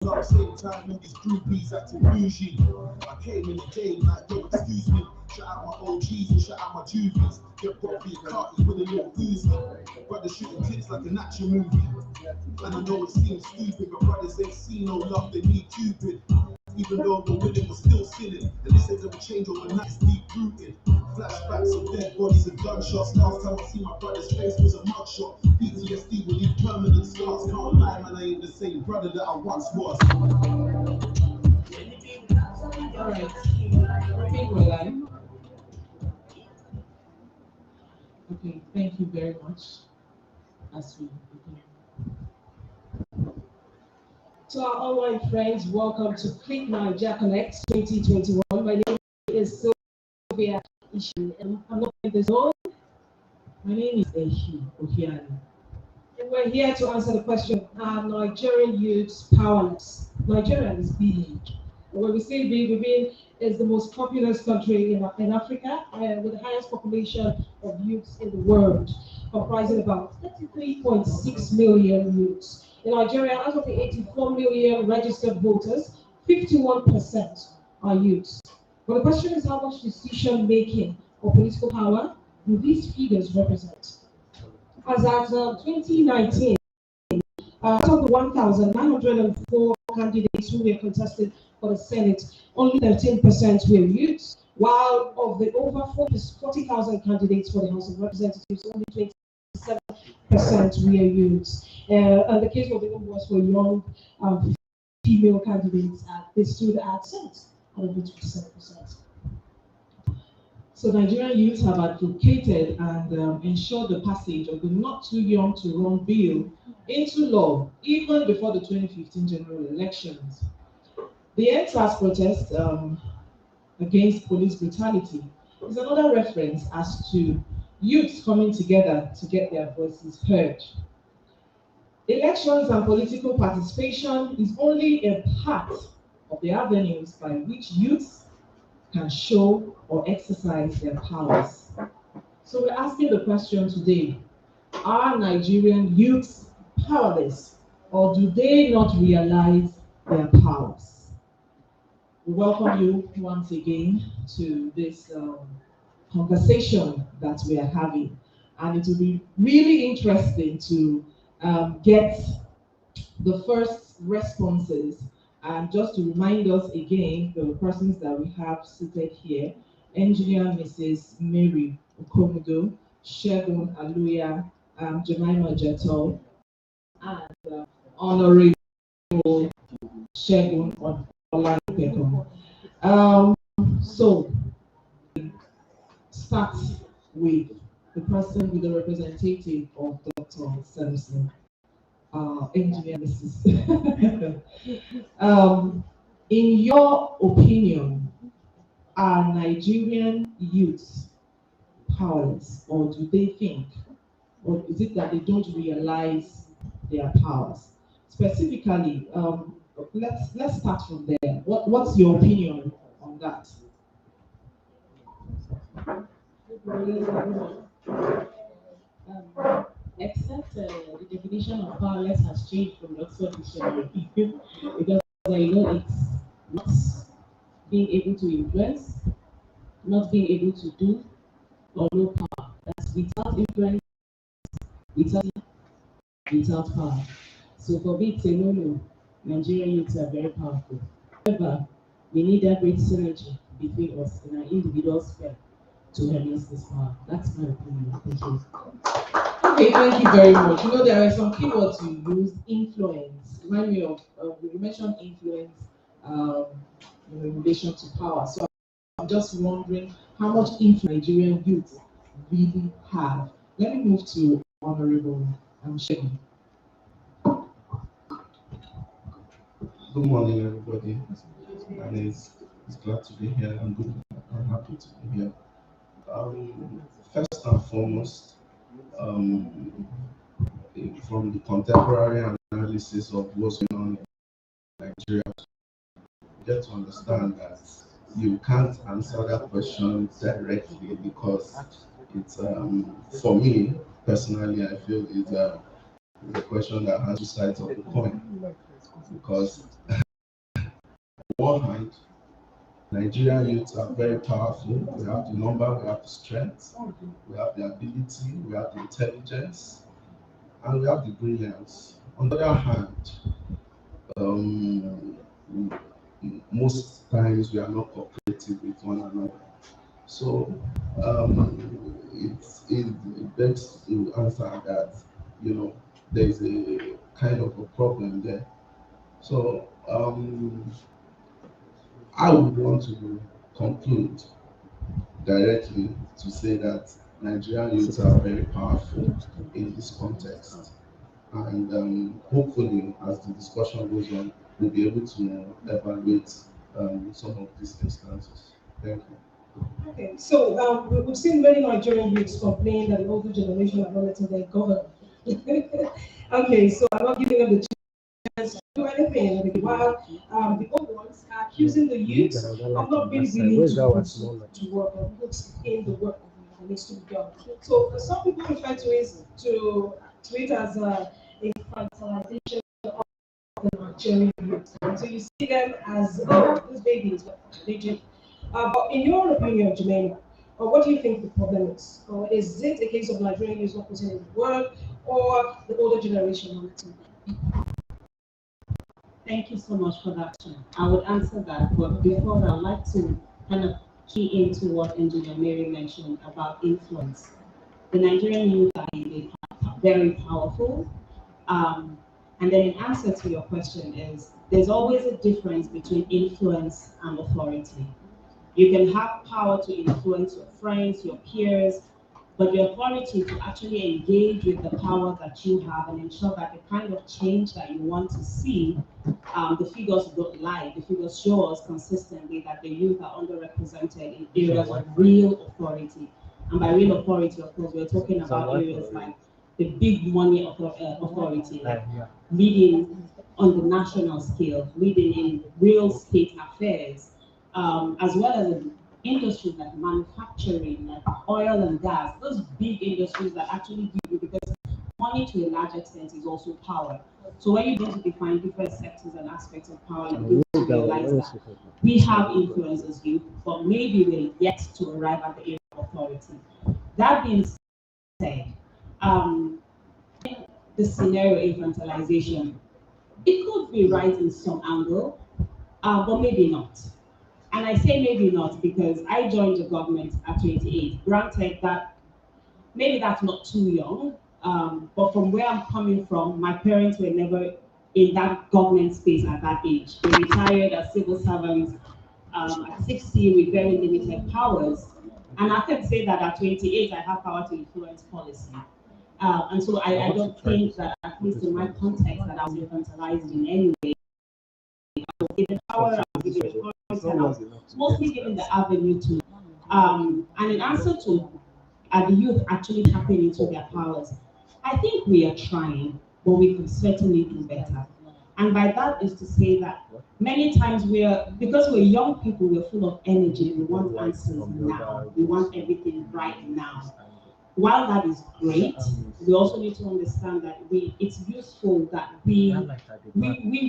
At the same time, all these groupies acting bougie. I came in the game like, yo, excuse me. Shout out my OGs and shout out my juvies. Get Bobby Carty with a little Uzi. Brothers shooting clips like an action movie. And I know it seems stupid, but brothers ain't seen no love, they need Cupid. Even though the women were still sinning, and this ain't gonna change overnight, it's deep rooted. Flashbacks of dead bodies and gunshots. Last time I see my brother's face was a mugshot. PTSD will leave permanent scars. Can't lie, man, I ain't the same brother that I once was. Alright, I think we're live. Okay, thank you very much. As we begin. To our online friends, welcome to Click Naija Connect 2021. My name is Sylvia Ishi, and I'm not in the zone. My name is Ehi Ohiani. And we're here to answer the question, are Nigerian youths powerless? Nigeria is big. When we say big, we mean it's the most populous country in Africa, with the highest population of youths in the world, comprising about 33.6 million youths. In Nigeria, out of the 84 million registered voters, 51% are youths. But the question is, how much decision-making or political power do these figures represent? As at 2019, out of the 1,904 candidates who were contested for the Senate, only 13% were youths, while of the over 40,000 candidates for the House of Representatives, only 27% were youths. And the case of the numbers for young female candidates, they stood at 7%, out of the 27%. So Nigerian youths have advocated and ensured the passage of the Not Too Young to Run bill into law, even before the 2015 general elections. The NSAS protest against police brutality is another reference as to youths coming together to get their voices heard. Elections and political participation is only a part of the avenues by which youths can show or exercise their powers. So we're asking the question today, are Nigerian youths powerless, or do they not realize their powers? We welcome you once again to this conversation that we are having. And it will be really interesting to get the first responses. And just to remind us again, the persons that we have seated here, Engineer Mrs. Mary Okomodo, Shegun Aluya, Jemima Jeto, and Honorable Shegun Olanipekon. So, start with the person with the representative of Dr. Samson. Engineer Mrs. In your opinion, are Nigerian youths powerless, or do they think, or is it that they don't realize their powers? Specifically, let's start from there. What's your opinion on that? Except the definition of powerless has changed from Oxford Dictionary because it's not being able to influence, not being able to do, or no power. That's without influence, without power. So for me, it's a no-no. Nigerian youths are very powerful. However, we need that great synergy between us in our individual sphere to harness this power. That's my opinion. Thank you. Okay, thank you very much. You know, there are some keywords you use, influence. Remind me of, you mentioned influence in relation to power. So I'm just wondering how much influence Nigerian youth really have. Let me move to Honorable Shegun. Good morning, everybody. And it's glad to be here. I'm happy to be here. First and foremost, from the contemporary analysis of what's going on in Nigeria, you get to understand that you can't answer that question directly because it's, for me personally, I feel it's a question that has two sides of the coin. because on one hand, Nigerian youths are very powerful. We have the number, we have the strength, we have the ability, we have the intelligence, and we have the brilliance. On the other hand, um, most times we are not cooperative with one another. So it begs to answer that, there is a kind of a problem there. So I would want to conclude directly to say that Nigerian youths are very powerful in this context. And hopefully, as the discussion goes on, we'll be able to evaluate some of these instances. Thank you. Okay, so we've seen many Nigerian youths complain that the older generation are not letting them govern. Okay, so I'm not giving them the chance to do anything. While the old ones are accusing the youths of not being willing to work or put in the work that needs to be done. So some people refer to it as a infantilization of the Nigerian youth. So you see them as, oh, these babies, legit. But in your opinion, Jermaine, what do you think the problem is? Or is it a case of Nigerian youth not putting in the work, or the older generation not letting them? Thank you so much for that. I would answer that, but before that, I'd like to kind of key into what Engineer Mary mentioned about influence. The Nigerian youth are very powerful. And then in answer to your question is, there's always a difference between influence and authority. You can have power to influence your friends, your peers, but the authority to actually engage with the power that you have and ensure that the kind of change that you want to see, the figures don't lie. The figures show us consistently that the youth are underrepresented in areas of real authority. And by real authority, of course, we're talking about areas like the big money authority, like leading on the national scale, leading in real state affairs, as well as industries like manufacturing, like oil and gas, those big industries that actually give you, because money to a large extent is also power. So when you begin to define different sectors and aspects of power, you begin to realize that we have influence as youth, but maybe we're yet to arrive at the area of authority. That being said, the scenario infantilization, it could be right in some angle, but maybe not. And I say maybe not because I joined the government at 28. Granted that maybe that's not too young, but from where I'm coming from, my parents were never in that government space at that age. They retired as civil servants at 60 with very limited powers. And I can say that at 28, I have power to influence policy. And so I don't think that, at least in my context, that I was infantilized in any way. Given power, I was given authority, and I was mostly given the avenue to. And in answer to, are the youth actually tapping into their powers? I think we are trying, but we could certainly do better. And by that is to say that many times because we're young people, we're full of energy, we want answers now, we want everything right now. While that is great, we also need to understand that it's useful that we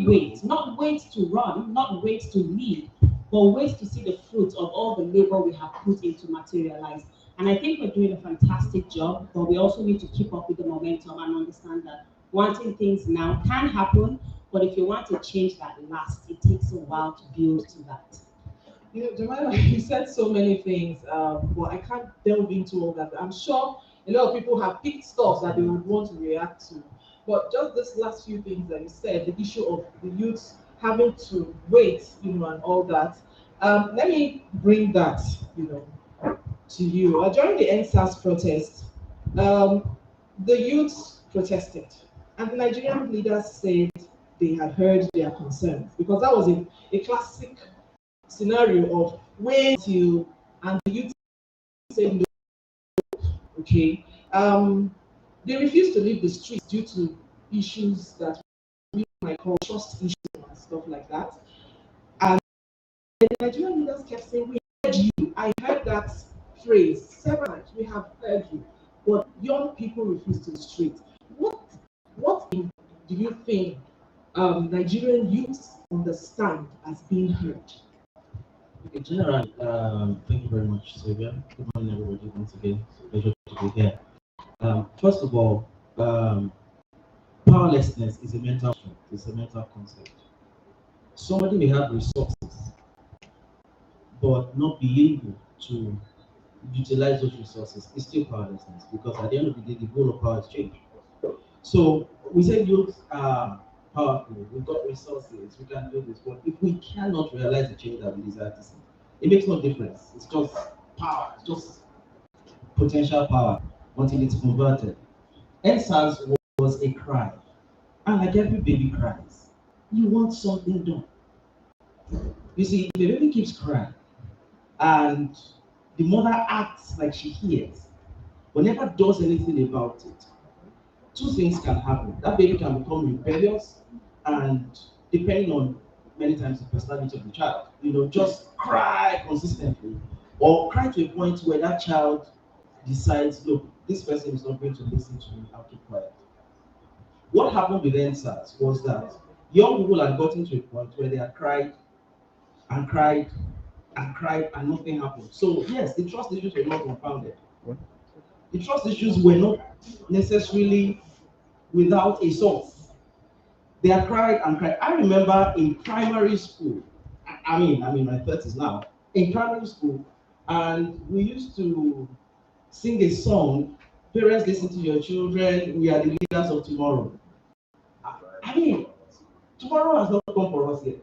wait, not wait to run, not wait to lead, but wait to see the fruits of all the labor we have put into materialize. And I think we're doing a fantastic job, but we also need to keep up with the momentum and understand that wanting things now can happen, but if you want to change that last, it takes a while to build to that. You know, Jemima, you said so many things, but I can't delve into all that. I'm sure a lot of people have picked stuff that they would want to react to. But just this last few things that you said, the issue of the youths having to wait, and all that. Let me bring that, to you. During the NSAS protest, the youths protested, and the Nigerian leaders said they had heard their concerns, because that was a classic scenario of wait till, and the youth said no. Okay, they refused to leave the streets due to issues that we might call trust issues and stuff like that. And the Nigerian leaders kept saying, "We heard you." I heard that phrase several times. "We have heard you," but young people refused to the street. What do you think Nigerian youths understand as being heard? Okay, General, thank you very much, Sylvia. Good morning, everybody. Once again, it's a pleasure to be here. First of all, powerlessness is a mental strength. It's a mental concept. Somebody may have resources, but not be able to utilize those resources. It's still powerlessness because at the end of the day, the goal of power is change. So we say youth are powerful. We've got resources. We can do this, but if we cannot realize the change that we desire to see, it makes no difference. It's just power. It's just potential power until it's converted. NSAS was a cry, and like every baby cries, you want something done. You see, the baby keeps crying, and the mother acts like she hears, but never does anything about it. Two things can happen. That baby can become rebellious, and depending on many times the personality of the child, just cry consistently, or cry to a point where that child decides, look, this person is not going to listen to me, I'll keep quiet. What happened with NSAS was that young people had gotten to a point where they had cried and cried and cried and nothing happened. So yes, the trust issues were not compounded. The trust issues were not necessarily without a source. They had cried and cried. I remember in primary school, I'm in my 30s now, in primary school, and we used to sing a song, parents listen to your children, we are the leaders of tomorrow. I mean, tomorrow has not come for us yet.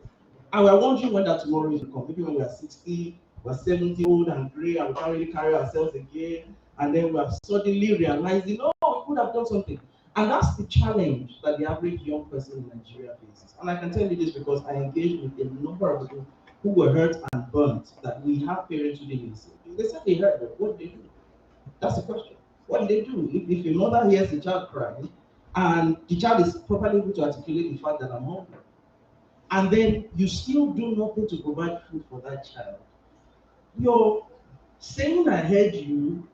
And we're wondering when that tomorrow is to come. Maybe when we are 60, we're 70 old and gray, and we can't really carry ourselves again. And then we have suddenly realizing, oh, we could have done something. And that's the challenge that the average young person in Nigeria faces. And I can tell you this because I engaged with a number of people who were hurt and burnt that we have parents who didn't listen. They said they heard, but what did they do? That's the question. What do they do? If your mother hears the child crying and the child is properly able to articulate the fact that I'm hungry, and then you still do nothing to provide food for that child, you're saying I heard you.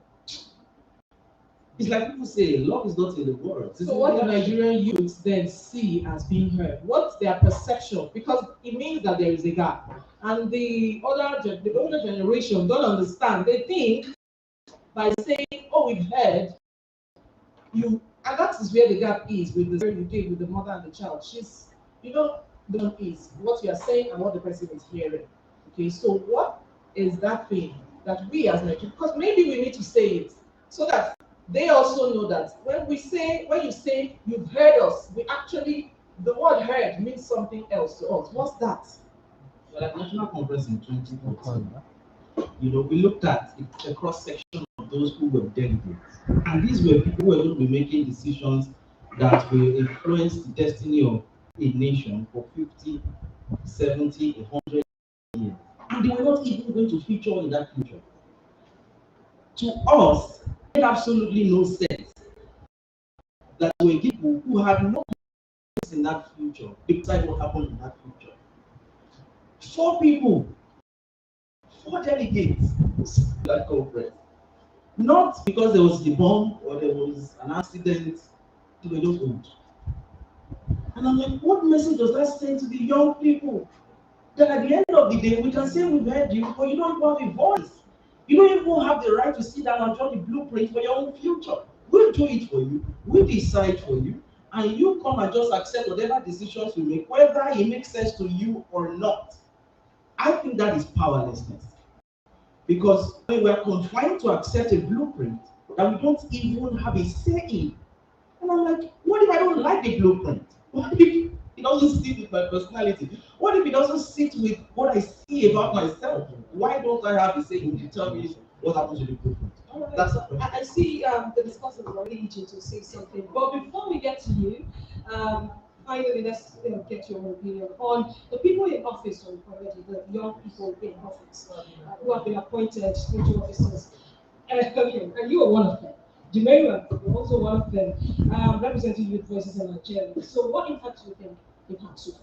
It's like people say, love is not in the words. So what do Nigerian youths then see as being heard? What's their perception? Because it means that there is a gap. And the older generation don't understand. They think by saying, oh, we've heard you, and that is where the gap is with the story you gave with the mother and the child. The one is what you are saying and what the person is hearing. Okay, so what is that thing that we as Nigerians, because maybe we need to say it so that they also know that when you say you've heard us, we actually, the word heard means something else to us. What's that? Well, at National Conference in 2014, we looked at a cross section of those who were delegates. And these were people who were going to be making decisions that will influence the destiny of a nation for 50, 70, 100 years. And they were not even going to feature in that future. To us, it made absolutely no sense that there were people who had no place in that future, beside what happened in that future. Four people, four delegates to that conference. Not because there was a bomb or there was an accident, they were just old. And I'm like, what message does that send to the young people? That at the end of the day, we can say we've heard you, but you don't even have a voice. You don't even have the right to sit down and draw the blueprint for your own future. We'll do it for you, we'll decide for you, and you come and just accept whatever decisions we make, whether it makes sense to you or not. I think that is powerlessness. Because we were confined to accept a blueprint that we don't even have a say in. And I'm like, what if I don't like the blueprint? What if it doesn't sit with my personality? What if it doesn't sit with what I see about myself? Why don't I have a say in determining what happens to the blueprint? All right. That's the question. I see the discussion is already itching to say something. But before we get to you, finally, let's get your opinion on the people in office already, the young people in office who have been appointed into offices. Okay, and you are one of them. Jamaica, you're also one of them, representing Youth Voices in Nigeria. So, what impact do you think they've had so far?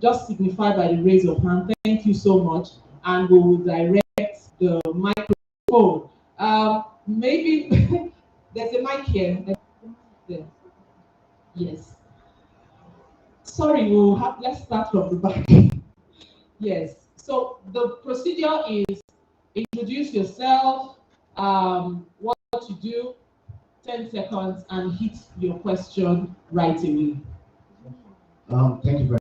just signify by the raise of hand. Thank you so much, and we will direct the microphone. Maybe there's a mic here. There. Yes. Sorry, let's start from the back. Yes. So the procedure is introduce yourself, what you do, 10 seconds, and hit your question right away. Thank you very much.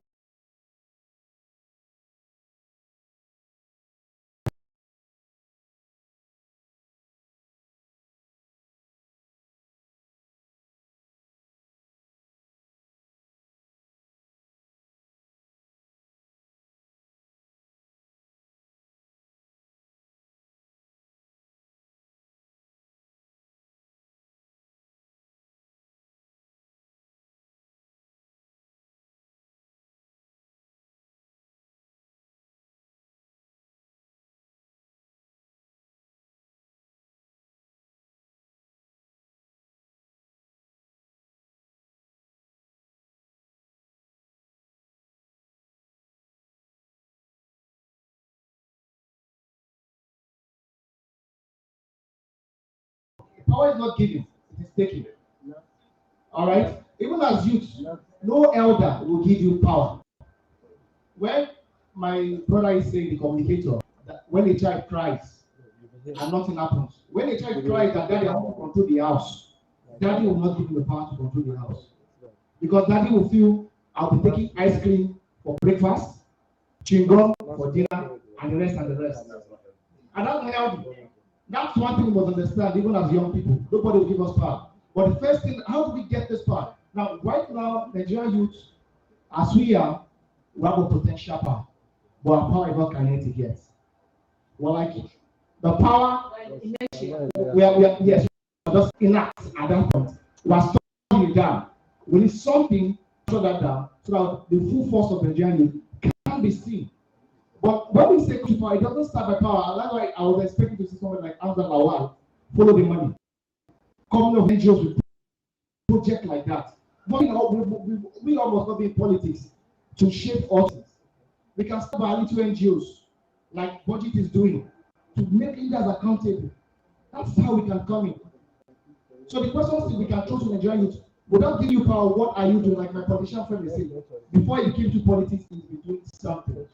Power is not given, it is taken. All right? Even as youth, no elder will give you power. When my brother is saying, the communicator, that when a child cries and nothing happens, when a child cries that daddy, I want to control the house, daddy will not give him the power to control the house. Because daddy will feel, I'll be taking ice cream for breakfast, chewing gum for dinner, and the rest and the rest. And that's not healthy. That's one thing we must understand, even as young people. Nobody will give us power. But the first thing, how do we get this power? Now, right now, Nigerian youth, as we are, we have a potential power. But our power is not kinetic yet. We're like the power, we are yes, just inact at that point. We are slowing it down. We need something to slow that down so that the full force of Nigerian youth can be seen. But when we say power, it doesn't start by power. That's why I was expecting to see someone like Hamza Lawal follow the money. Coming of NGOs with project like that. We almost not be in politics to shape us. We can start by little NGOs like Budget is doing to make leaders accountable. That's how we can come in. So the question is, we can throw to Nigerian youth, without giving you power, what are you doing? Like my politician friend is saying, before you came to politics, is doing something.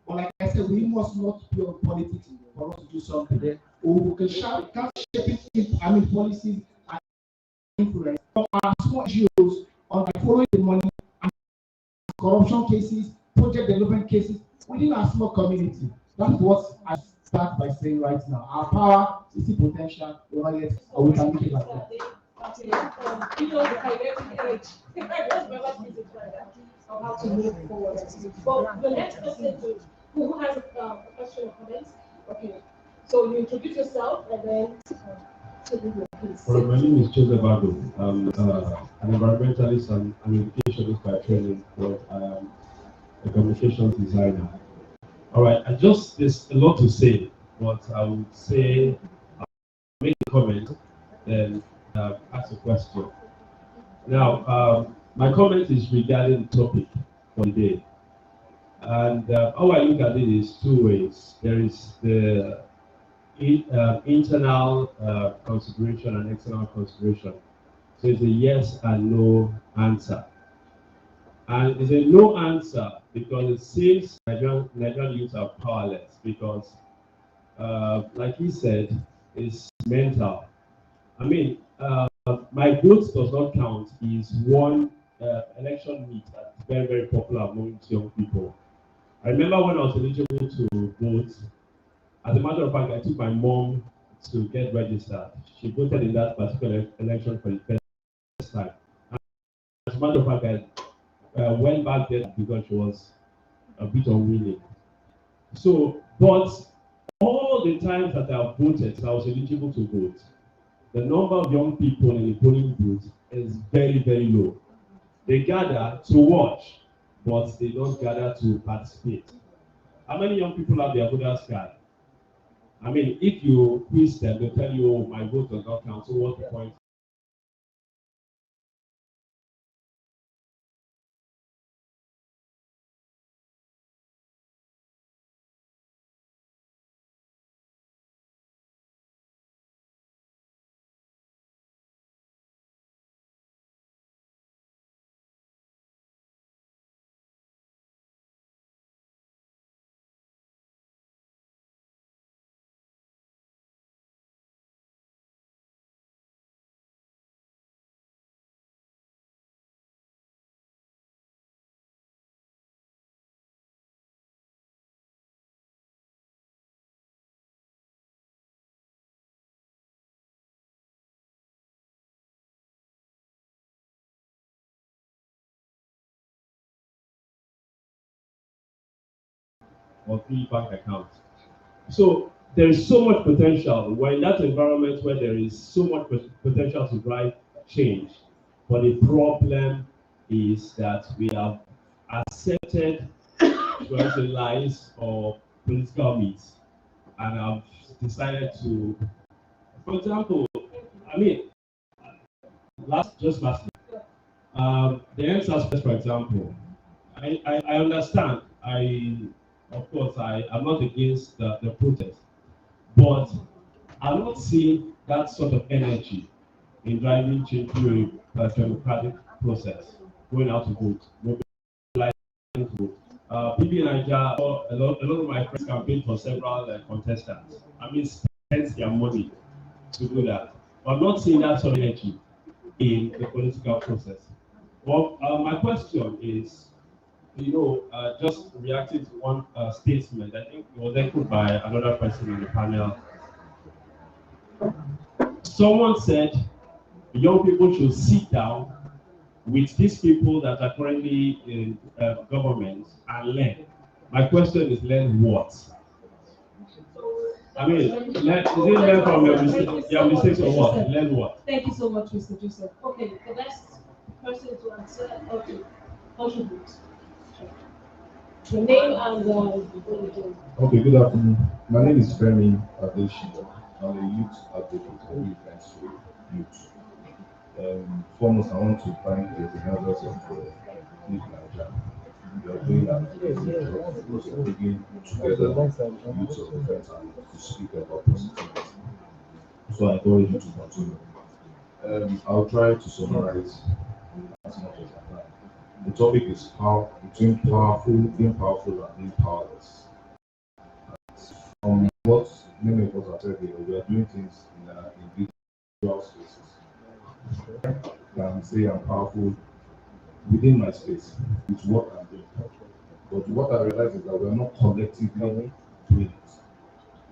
But like I said, we must not be on politics for us to do something. We can shape policies and influence from our small NGOs on by following the money and corruption cases, project development cases within our small community. That's what I start by saying right now. Our power is the potential, or we can make it like that. You know, the kinetic edge. Of how to move forward. But the next person who has a question or comments. Okay. So you introduce yourself and then well, my name is Joseph Ago. I'm an environmentalist and an educationist by training, but I am a communications designer. All right, there's a lot to say, but I would say I'll make a comment, then ask a question. Now, my comment is regarding the topic for the day. And how I look at it is two ways. There is the internal consideration and external consideration. So it's a yes and no answer. And it's a no answer because it says Nigerian youth are powerless because, like he said, it's mental. I mean, my vote does not count is one election meet that's very, very popular among young people. I remember when I was eligible to vote, as a matter of fact, I took my mom to get registered. She voted in that particular election for the first time. And as a matter of fact, I went back there because she was a bit unwilling. So, but all the times that I voted, I was eligible to vote. The number of young people in the polling booth is very, very low. They gather to watch, but they don't gather to participate. How many young people have their voters card? I mean, if you quiz them, they'll tell you, oh, my vote does not count, so what's the point? or 3 bank accounts. So there is so much potential. We're in that environment where there is so much potential to drive change. But the problem is that we have accepted lies or political means, and have decided to, for example, I mean, last the NSAS, for example, I understand. Of course, I'm not against the protest, but I'm not seeing that sort of energy in driving change through a democratic process, going out to vote, mobilizing to vote. People in Nigeria, a lot of my friends campaigned for several contestants. I mean, spent their money to do that. But I'm not seeing that sort of energy in the political process. Well, my question is, just reacting to one statement, I think it was echoed by another person in the panel. Someone said young people should sit down with these people that are currently in government and learn. My question is, learn what? I mean, learn from your mistakes or what? Learn what? Thank you so much, Mr. Joseph. Okay, the next person to answer, okay, contribute. Your name and Okay, good afternoon. My name is Femi Adeshi. I'm a youth advocate for events for youth. Foremost, I want to thank the organizers of Click Naija. You are doing an amazing job because you're bringing together youths of events and to speak about positivity. So I encourage you to continue. I'll try to summarize as much as I can. The topic is how between being powerful and being powerless. From what many of us have said here, we are doing things in individual spaces. I can say I'm powerful within my space with what I'm doing. But what I realize is that we are not collectively doing it.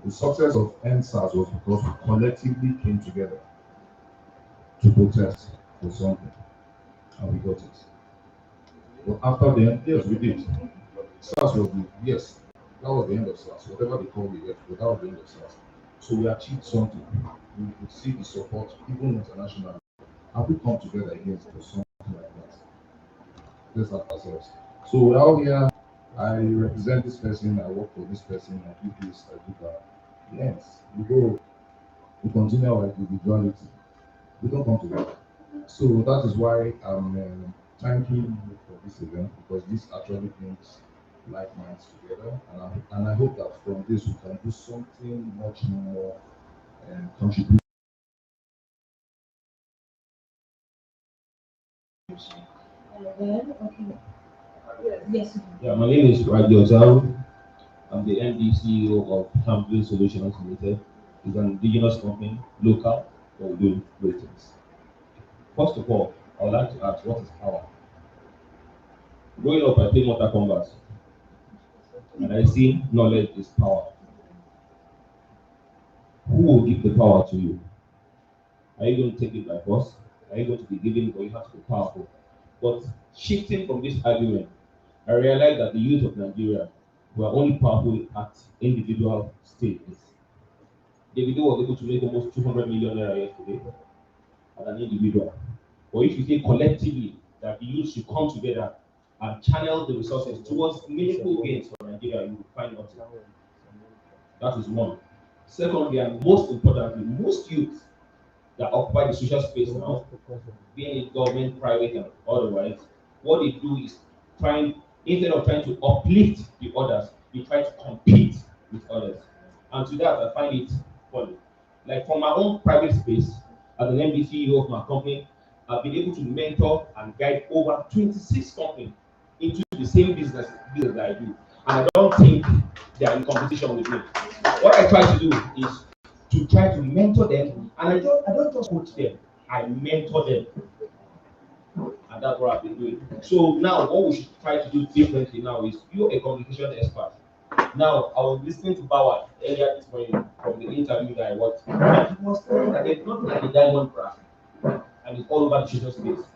The success of NSAS was because we collectively came together to protest for something, and we got it. But after then, yes, we did. SARS was that was the end of SARS. Whatever they call it, but that was the end of SARS. So we achieved something. We could see the support, even internationally. Have we come together again for something like that? Let's ask ourselves. So we're out here. I represent this person. I work for this person. I do this. I do that. Yes, we go. We continue our individuality. We don't come together. So that is why I'm thanking you for this event, because this actually brings like minds together, and I hope that from this we can do something much more and contribute. Yes. Yeah, my name is Raji Ozaru. I'm the MD CEO of Hamblin Solutions Limited. It's an indigenous company, local, but we do great things. First of all, I would like to ask, what is power? Growing up, I played Mortal Kombat, and I see knowledge is power. Who will give the power to you? Are you going to take it by force? Are you going to be given, or you have to be powerful? But shifting from this argument, I realized that the youth of Nigeria were only powerful at individual stages. Davido was able to make almost 200 million naira yesterday as an individual. But if you say collectively that the youth should come together and channel the resources towards meaningful gains for Nigeria, you will find nothing. That is one. Secondly, and most importantly, most youth that occupy the social space now, being in government, private, and otherwise, what they do is instead of trying to uplift the others, they try to compete with others. And to that, I find it funny. Like from my own private space, as an MD CEO of my company, I've been able to mentor and guide over 26 companies into the same business that I do. And I don't think they are in competition with me. What I try to do is to try to mentor them, and I don't just coach them, I mentor them. And that's what I've been doing. So now what we should try to do differently now is, you're a communication expert. Now, I was listening to Bauer earlier this morning from the interview that I watched, and he was saying that there's nothing like a diamond brand, and it's all over the social space.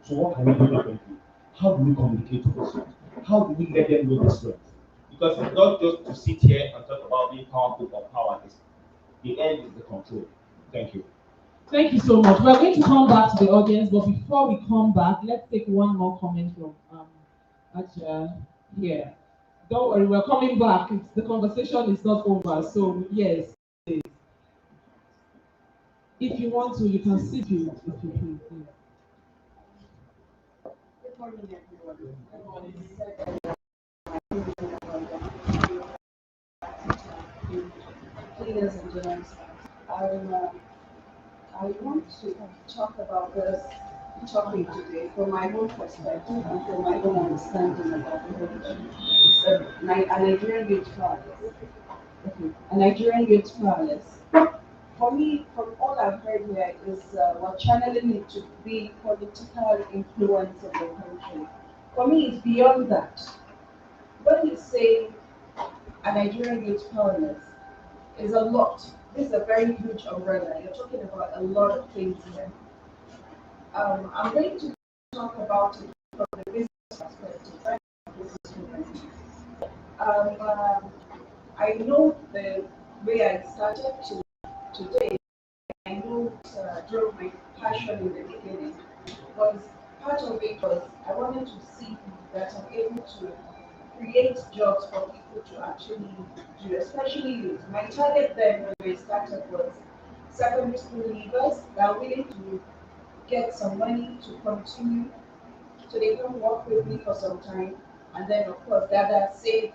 So what can we do differently? How do we communicate with us? How do we let them know the strength? Because it's not just to sit here and talk about being powerful or powerless. The end is the control. Thank you. Thank you so much. We're going to come back to the audience, but before we come back, let's take one more comment from Aja here. Don't worry, we're coming back. The conversation is not over. So yes, if you want to, you can sit here if you please. Good morning, everyone. Ladies and gentlemen, I want to talk about this topic today from my own perspective and from my own understanding about the whole issue. It's a Nigerian youth powerless. A Nigerian youth powerless. For me, from all I've heard here is we're channeling it to be political influence of the country. For me, it's beyond that. When you say a Nigerian youth powerless, is a lot. This is a very huge umbrella. You're talking about a lot of things here. I'm going to talk about it from the business perspective. I know the way I started to today. I know what drove my passion in the beginning was part of it was I wanted to see that I'm able to create jobs for people to actually do, especially youth. My target then when I started was secondary school leavers that are willing to get some money to continue so they can work with me for some time and then of course gather, save